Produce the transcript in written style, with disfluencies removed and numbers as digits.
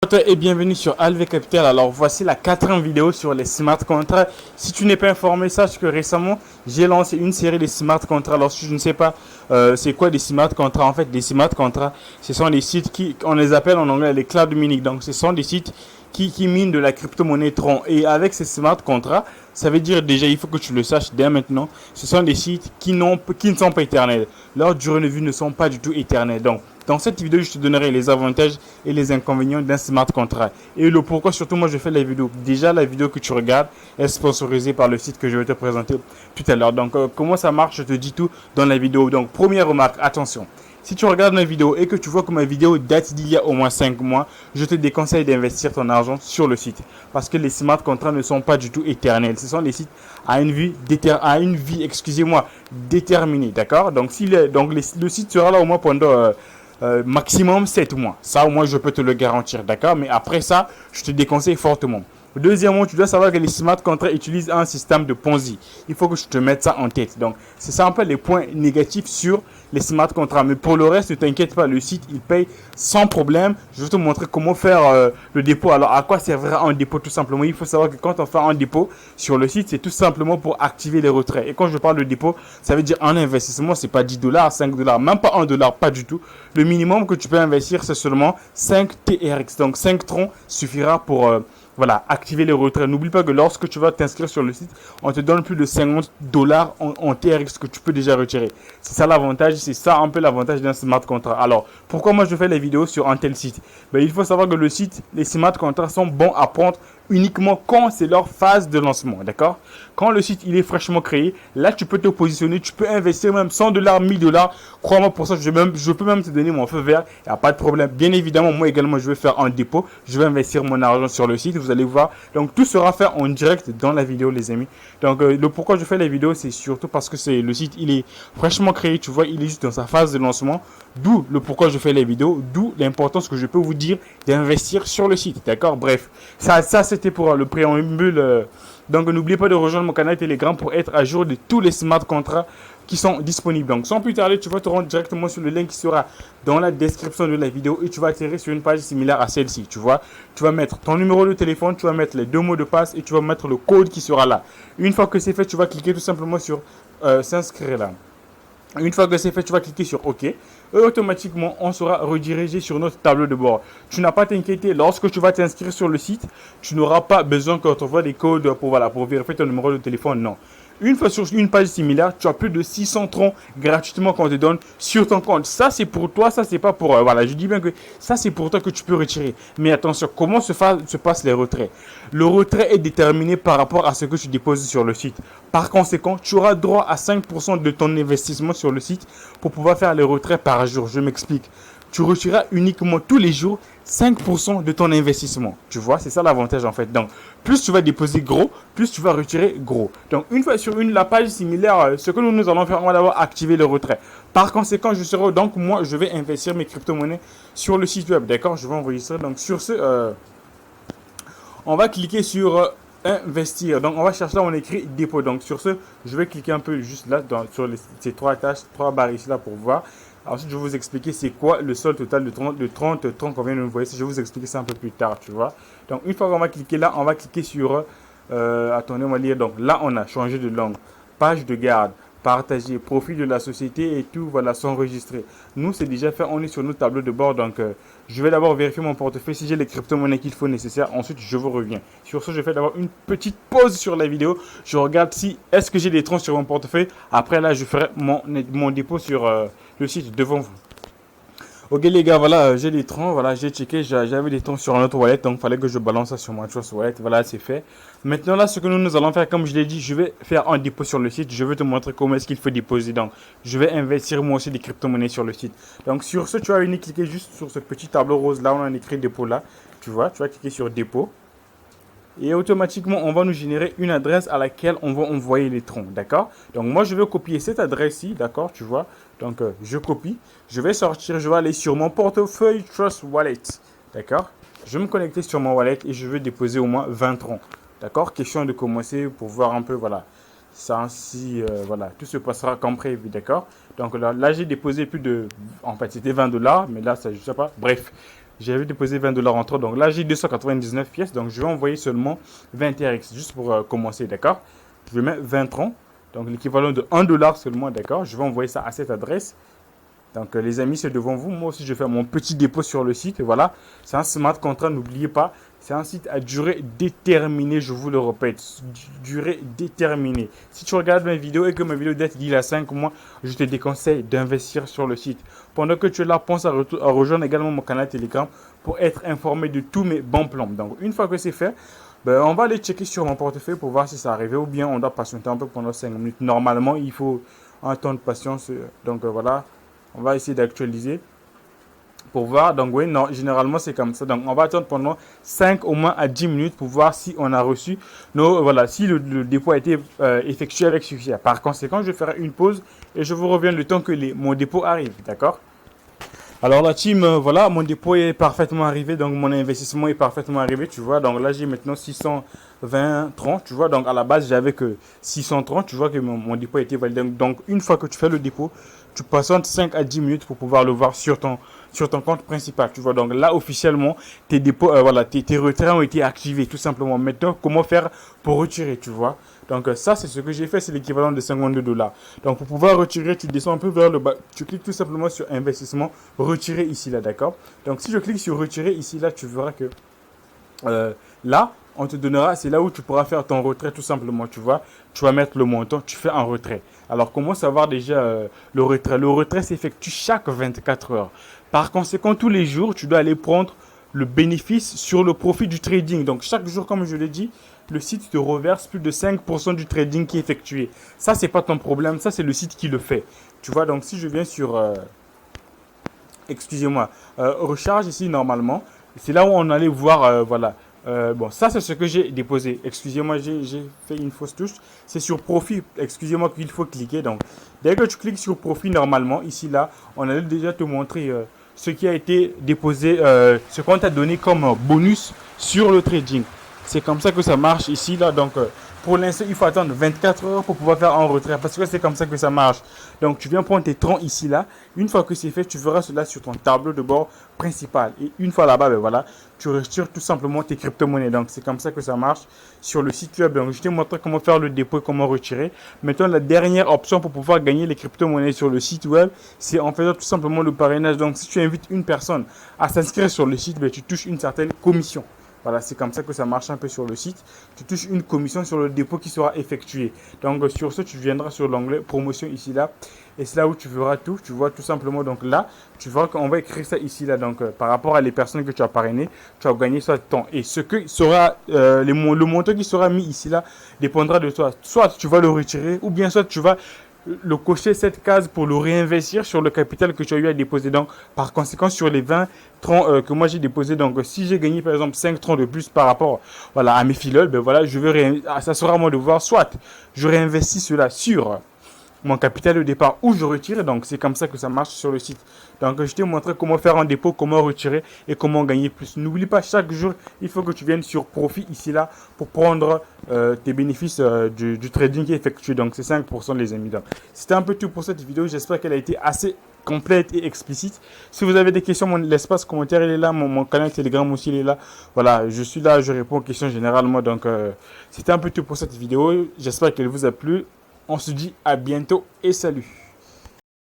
Bonjour et bienvenue sur ALV Capital. Alors voici la quatrième vidéo sur les smart contracts. Si tu n'es pas informé, sache que récemment j'ai lancé une série de smart contracts. Alors si je ne sais pas c'est quoi des smart contracts, en fait des smart contracts ce sont des sites qui on les appelle en anglais les cloud mining. Donc ce sont des sites qui minent de la crypto-monnaie Tron. Et avec ces smart contracts, ça veut dire déjà, il faut que tu le saches dès maintenant, ce sont des sites qui ne sont pas éternels. Leurs durées de vie ne sont pas du tout éternelles. Donc dans cette vidéo, je te donnerai les avantages et les inconvénients d'un smart contract. Et le pourquoi, surtout, moi, je fais la vidéo. Déjà, la vidéo que tu regardes est sponsorisée par le site que je vais te présenter tout à l'heure. Donc, comment ça marche, je te dis tout dans la vidéo. Donc, première remarque, attention. Si tu regardes ma vidéo et que tu vois que ma vidéo date d'il y a au moins 5 mois, je te déconseille d'investir ton argent sur le site. Parce que les smart contracts ne sont pas du tout éternels. Ce sont des sites à une vie, déterminée. D'accord? Donc, le site sera là au moins pendant... maximum 7 mois. Ça, au moins, je peux te le garantir. D'accord? Mais après ça, je te déconseille fortement. Deuxièmement, tu dois savoir que les smart contracts utilisent un système de Ponzi. Il faut que je te mette ça en tête. Donc, c'est ça un peu les points négatifs sur les smart contracts. Mais pour le reste, ne t'inquiète pas, le site, il paye sans problème. Je vais te montrer comment faire le dépôt. Alors, à quoi servira un dépôt tout simplement? Il faut savoir que quand on fait un dépôt sur le site, c'est tout simplement pour activer les retraits. Et quand je parle de dépôt, ça veut dire un investissement, c'est pas 10 dollars, 5 dollars, même pas 1 dollar, pas du tout. Le minimum que tu peux investir, c'est seulement 5 TRX. Donc, 5 troncs suffira pour... voilà, activer les retraits. N'oublie pas que lorsque tu vas t'inscrire sur le site, on te donne plus de 50 dollars en TRX que tu peux déjà retirer. C'est ça l'avantage, c'est ça un peu l'avantage d'un smart contract. Alors, pourquoi moi je fais les vidéos sur un tel site? Ben, il faut savoir que le site, les smart contracts sont bons à prendre uniquement quand c'est leur phase de lancement, d'accord? Quand le site il est fraîchement créé, là tu peux te positionner, tu peux investir même 100 dollars, 1000 dollars. Crois-moi, pour ça, je peux même te donner mon feu vert, il n'y a pas de problème. Bien évidemment, moi également, je vais faire un dépôt, je vais investir mon argent sur le site, vous allez voir. Donc tout sera fait en direct dans la vidéo, les amis. Donc le pourquoi je fais la vidéo, c'est surtout parce que c'est le site, il est fraîchement créé, tu vois, il est juste dans sa phase de lancement. D'où le pourquoi je fais les vidéos, d'où l'importance que je peux vous dire d'investir sur le site, d'accord? Bref, ça c'était pour le préambule. Donc n'oubliez pas de rejoindre mon canal Telegram pour être à jour de tous les smart contracts qui sont disponibles. Donc sans plus tarder, tu vas te rendre directement sur le lien qui sera dans la description de la vidéo et tu vas atterrir sur une page similaire à celle-ci. Tu vois, tu vas mettre ton numéro de téléphone, tu vas mettre les 2 mots de passe et tu vas mettre le code qui sera là. Une fois que c'est fait, tu vas cliquer tout simplement sur s'inscrire là. Une fois que c'est fait, tu vas cliquer sur OK. Et automatiquement, on sera redirigé sur notre tableau de bord. Tu n'as pas à t'inquiéter. Lorsque tu vas t'inscrire sur le site, tu n'auras pas besoin qu'on t'envoie des codes pour vérifier ton numéro de téléphone. Non. Une fois sur une page similaire, tu as plus de 600 troncs gratuitement qu'on te donne sur ton compte. Ça, c'est pour toi. Ça, c'est pas pour... voilà, je dis bien que ça, c'est pour toi que tu peux retirer. Mais attention, comment se passent les retraits? Le retrait est déterminé par rapport à ce que tu déposes sur le site. Par conséquent, tu auras droit à 5% de ton investissement sur le site pour pouvoir faire les retraits par jour. Je m'explique. Tu retireras uniquement tous les jours 5% de ton investissement. Tu vois, c'est ça l'avantage en fait. Donc, plus tu vas déposer gros, plus tu vas retirer gros. Donc, une fois sur la page similaire, ce que nous allons faire, on va d'abord activer le retrait. Par conséquent, moi, je vais investir mes crypto-monnaies sur le site web. D'accord? Je vais enregistrer. Donc, sur ce, on va cliquer sur... investir. Donc, on va chercher là, on écrit dépôt. Donc, sur ce, je vais cliquer un peu juste là sur ces 3 tâches, 3 barres ici là pour voir. Ensuite, je vais vous expliquer c'est quoi le solde total de 30 qu'on vient de nous voir. Je vais vous expliquer ça un peu plus tard, tu vois. Donc, une fois qu'on va cliquer là, on va cliquer sur... attendez, on va lire. Donc, là, on a changé de langue. Page de garde. Partager, profil de la société et tout, voilà, s'enregistrer. Nous, c'est déjà fait, on est sur notre tableau de bord, donc je vais d'abord vérifier mon portefeuille si j'ai les crypto-monnaies qu'il faut nécessaire. Ensuite, je vous reviens. Sur ce, je fais d'abord une petite pause sur la vidéo. Je regarde si, est-ce que j'ai des troncs sur mon portefeuille. Après, là, je ferai mon dépôt sur le site devant vous. Ok les gars, voilà, j'ai des troncs, voilà, j'ai checké, j'avais des troncs sur un autre wallet, donc il fallait que je balance ça sur mon Trust Wallet, voilà, c'est fait. Maintenant là, ce que nous allons faire, comme je l'ai dit, je vais faire un dépôt sur le site, je vais te montrer comment est-ce qu'il faut déposer, donc je vais investir moi aussi des crypto-monnaies sur le site. Donc sur ce, tu vas venir cliquer juste sur ce petit tableau rose là, on a écrit dépôt là, tu vois, tu vas cliquer sur dépôt. Et automatiquement, on va nous générer une adresse à laquelle on va envoyer les troncs, d'accord? Donc, moi, je vais copier cette adresse-ci, d'accord? Tu vois? Donc, je copie. Je vais sortir, je vais aller sur mon portefeuille Trust Wallet, d'accord? Je vais me connecter sur mon wallet et je vais déposer au moins 20 troncs, d'accord? Question de commencer pour voir un peu, voilà. Ça ainsi, voilà, tout se passera comme prévu, d'accord? Donc, là j'ai déposé plus de... En fait, c'était 20 dollars, mais là, ça, je sais pas. Bref. J'avais déposé 20 $ en trop. Donc là, j'ai 299 pièces. Donc je vais envoyer seulement 20 TRX juste pour commencer, d'accord? Je vais mettre 20 troncs. Donc l'équivalent de 1 $ seulement, d'accord? Je vais envoyer ça à cette adresse. Donc les amis, c'est devant vous. Moi aussi, je fais mon petit dépôt sur le site. Et voilà, c'est un smart contract, n'oubliez pas. C'est un site à durée déterminée, je vous le répète. Durée déterminée. Si tu regardes mes vidéos et que ma vidéo date d'il y a 5 mois, je te déconseille d'investir sur le site. Pendant que tu es là, pense à rejoindre également mon canal Telegram pour être informé de tous mes bons plans. Donc une fois que c'est fait, ben, on va aller checker sur mon portefeuille pour voir si ça arrivé ou bien on doit patienter un peu pendant 5 minutes. Normalement, il faut un temps de patience. Donc voilà, on va essayer d'actualiser pour voir. Donc oui, non, généralement c'est comme ça. Donc on va attendre pendant 5 au moins à 10 minutes pour voir si on a reçu voilà, si le dépôt a été effectué avec succès. Par conséquent, je ferai une pause et je vous reviens le temps que mon dépôt arrive, d'accord? Alors la team, voilà, mon dépôt est parfaitement arrivé, donc mon investissement est parfaitement arrivé, tu vois. Donc là, j'ai maintenant 620,30, tu vois. Donc à la base, j'avais que 630, tu vois que mon dépôt a été validé. Donc une fois que tu fais le dépôt, tu patientes 5 à 10 minutes pour pouvoir le voir sur ton compte principal, tu vois. Donc là, officiellement, tes dépôts, voilà, tes retraits ont été activés, tout simplement. Maintenant, comment faire pour retirer, tu vois. Donc ça, c'est ce que j'ai fait, c'est l'équivalent de 52 $. Donc pour pouvoir retirer, tu descends un peu vers le bas, tu cliques tout simplement sur investissement, retirer ici, là, d'accord? Donc si je clique sur retirer ici, là, tu verras que là, on te donnera, c'est là où tu pourras faire ton retrait tout simplement, tu vois. Tu vas mettre le montant, tu fais un retrait. Alors comment savoir déjà le retrait? Le retrait s'effectue chaque 24 heures. Par conséquent, tous les jours, tu dois aller prendre le bénéfice sur le profit du trading. Donc chaque jour, comme je l'ai dit, le site te reverse plus de 5% du trading qui est effectué. Ça, c'est pas ton problème, ça, c'est le site qui le fait. Tu vois, donc si je viens sur, excusez-moi, recharge ici, normalement, c'est là où on allait voir, voilà. Bon, ça, c'est ce que j'ai déposé. Excusez-moi, j'ai fait une fausse touche. C'est sur profit, excusez-moi, qu'il faut cliquer. Donc, dès que tu cliques sur profit, normalement, ici, là, on allait déjà te montrer ce qui a été déposé, ce qu'on t'a donné comme bonus sur le trading. C'est comme ça que ça marche ici, là. Donc, pour l'instant, il faut attendre 24 heures pour pouvoir faire un retrait. Parce que c'est comme ça que ça marche. Donc, tu viens prendre tes troncs ici, là. Une fois que c'est fait, tu verras cela sur ton tableau de bord principal. Et une fois là-bas, ben voilà, tu retires tout simplement tes crypto-monnaies. Donc, c'est comme ça que ça marche sur le site web. Donc, je t'ai montré comment faire le dépôt et comment retirer. Maintenant, la dernière option pour pouvoir gagner les crypto-monnaies sur le site web, c'est en faisant tout simplement le parrainage. Donc, si tu invites une personne à s'inscrire sur le site, ben, tu touches une certaine commission. Voilà, c'est comme ça que ça marche un peu sur le site. Tu touches une commission sur le dépôt qui sera effectué. Donc, sur ce, tu viendras sur l'onglet promotion ici, là. Et c'est là où tu verras tout. Tu vois tout simplement, donc là, tu vois qu'on va écrire ça ici, là. Donc, par rapport à les personnes que tu as parrainées, tu as gagné soit temps. Et ce que sera, le montant qui sera mis ici, là, dépendra de toi. Soit tu vas le retirer, ou bien soit tu vas le cocher cette case pour le réinvestir sur le capital que tu as eu à déposer. Donc, par conséquent, sur les 20 troncs que moi j'ai déposé, donc si j'ai gagné par exemple 5 troncs de plus par rapport voilà, à mes filles, ben voilà, ça sera à mon devoir. Soit je réinvestis cela sur mon capital de départ ou je retire. Donc, c'est comme ça que ça marche sur le site. Donc, je t'ai montré comment faire un dépôt, comment retirer et comment gagner plus. N'oublie pas, chaque jour, il faut que tu viennes sur profit ici, là, pour prendre tes bénéfices du trading qui est effectué. Donc, c'est 5% les amis. Donc, c'était un peu tout pour cette vidéo. J'espère qu'elle a été assez complète et explicite. Si vous avez des questions, l'espace commentaire il est là, mon canal Telegram aussi il est là. Voilà, je suis là, je réponds aux questions généralement. Donc, c'était un peu tout pour cette vidéo. J'espère qu'elle vous a plu. On se dit à bientôt et salut.